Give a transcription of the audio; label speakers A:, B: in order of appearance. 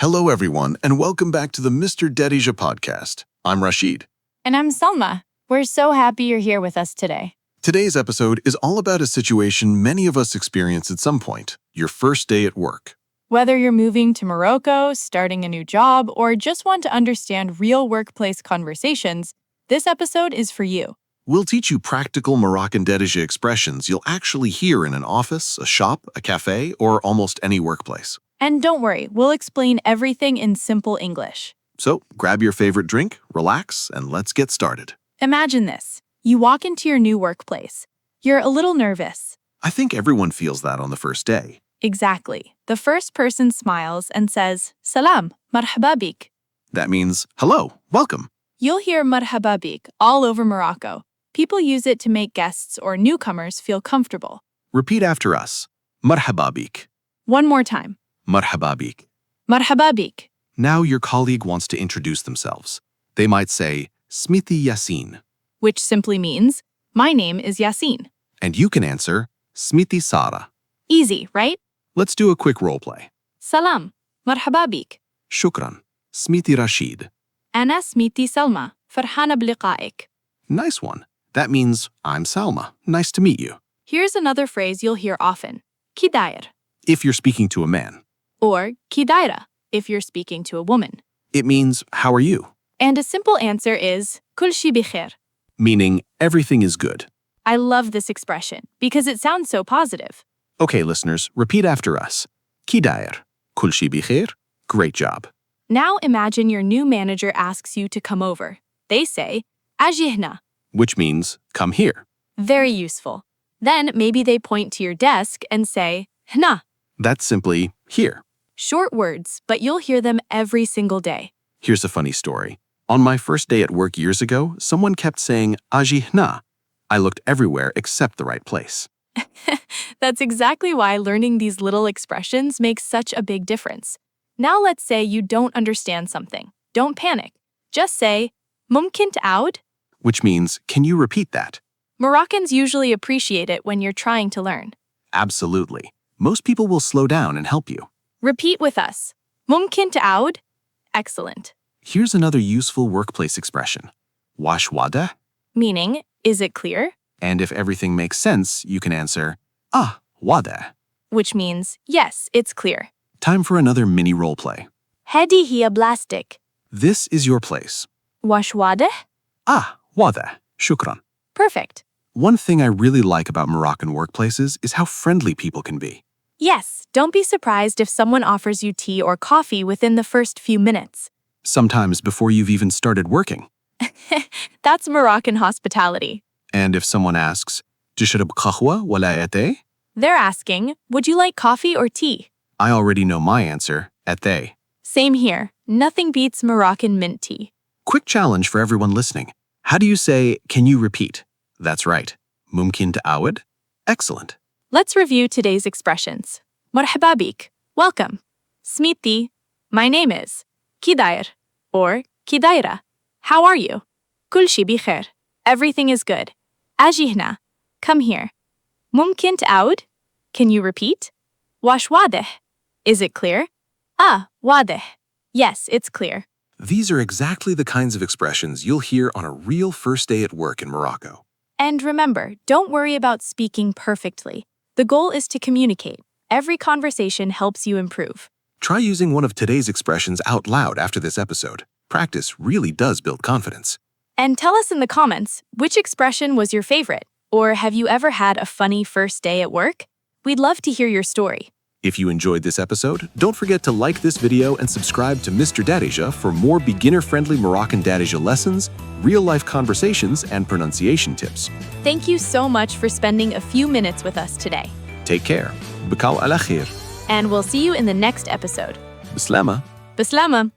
A: Hello, everyone, and welcome back to the Mr. Darija podcast. I'm Rachid.
B: And I'm Salma. We're so happy you're here with us today.
A: Today's episode is all about a situation many of us experience at some point, your first day at work.
B: Whether you're moving to Morocco, starting a new job, or just want to understand real workplace conversations, this episode is for you.
A: We'll teach you practical Moroccan Darija expressions you'll actually hear in an office, a shop, a cafe, or almost any workplace.
B: And don't worry, we'll explain everything in simple English.
A: So grab your favorite drink, relax, and let's get started.
B: Imagine this. You walk into your new workplace. You're a little nervous.
A: I think everyone feels that on the first day.
B: Exactly. The first person smiles and says, Salam, marhaba bik.
A: That means, hello, welcome.
B: You'll hear marhaba bik all over Morocco. People use it to make guests or newcomers feel comfortable.
A: Repeat after us. Marhaba bik.
B: One more time.
A: Marhaba bik.
B: Marhaba bik.
A: Now your colleague wants to introduce themselves. They might say, Smiti Yasin.
B: Which simply means, my name is Yasin.
A: And you can answer, Smiti Sara.
B: Easy, right?
A: Let's do a quick role play.
B: Salam, marhaba bik.
A: Shukran. Smiti Rachid.
B: Ana Smiti Salma, farhana bliqaik.
A: Nice one. That means, I'm Salma. Nice to meet you.
B: Here's another phrase you'll hear often. Kidayer.
A: If you're speaking to a man.
B: Or Kidayra, if you're speaking to a woman.
A: It means, how are you?
B: And a simple answer is Koulshi bikhir.
A: Meaning, everything is good.
B: I love this expression because it sounds so positive.
A: Okay, listeners, repeat after us. Kidayer. Koulshi bikhir. Great job.
B: Now imagine your new manager asks you to come over. They say, Ajihna.
A: Which means, come here.
B: Very useful. Then maybe they point to your desk and say, Hna.
A: That's simply, here.
B: Short words, but you'll hear them every single day.
A: Here's a funny story. On my first day at work years ago, someone kept saying, Ajihna. I looked everywhere except the right place.
B: That's exactly why learning these little expressions makes such a big difference. Now let's say you don't understand something. Don't panic. Just say, Momkin ta'oud?
A: Which means, can you repeat that?
B: Moroccans usually appreciate it when you're trying to learn.
A: Absolutely. Most people will slow down and help you.
B: Repeat with us. Momkin ta'oud? Excellent.
A: Here's another useful workplace expression. Wash wada?
B: Meaning, is it clear?
A: And if everything makes sense, you can answer, wada.
B: Which means, yes, it's clear.
A: Time for another mini role play.
B: Hedi hiya blastik.
A: This is your place.
B: Wash wadeh?
A: Wada. Shukran.
B: Perfect.
A: One thing I really like about Moroccan workplaces is how friendly people can be.
B: Yes, don't be surprised if someone offers you tea or coffee within the first few minutes.
A: Sometimes before you've even started working.
B: That's Moroccan hospitality.
A: And if someone asks, تشرب قهوة ولا اتي?
B: They're asking, would you like coffee or tea?
A: I already know my answer, اتي.
B: Same here. Nothing beats Moroccan mint tea.
A: Quick challenge for everyone listening. How do you say, can you repeat? That's right. Momkin ta'oud? Excellent.
B: Let's review today's expressions. Marhaba bik, welcome. Smiti, my name is. Kidayer, or Kidayra, how are you? Koulshi bikhir, everything is good. Ajihna, come here. Momkin ta'oud? Can you repeat? Wash wadeh, is it clear? Wadeh, yes, it's clear.
A: These are exactly the kinds of expressions you'll hear on a real first day at work in Morocco.
B: And remember, don't worry about speaking perfectly. The goal is to communicate. Every conversation helps you improve.
A: Try using one of today's expressions out loud after this episode. Practice really does build confidence.
B: And tell us in the comments, which expression was your favorite? Or have you ever had a funny first day at work? We'd love to hear your story.
A: If you enjoyed this episode, don't forget to like this video and subscribe to Mr. Darija for more beginner-friendly Moroccan Darija lessons, real-life conversations, and pronunciation tips.
B: Thank you so much for spending a few minutes with us today.
A: Take care. Bikaw ala khair.
B: And we'll see you in the next episode.
A: Bislama.
B: Bislama.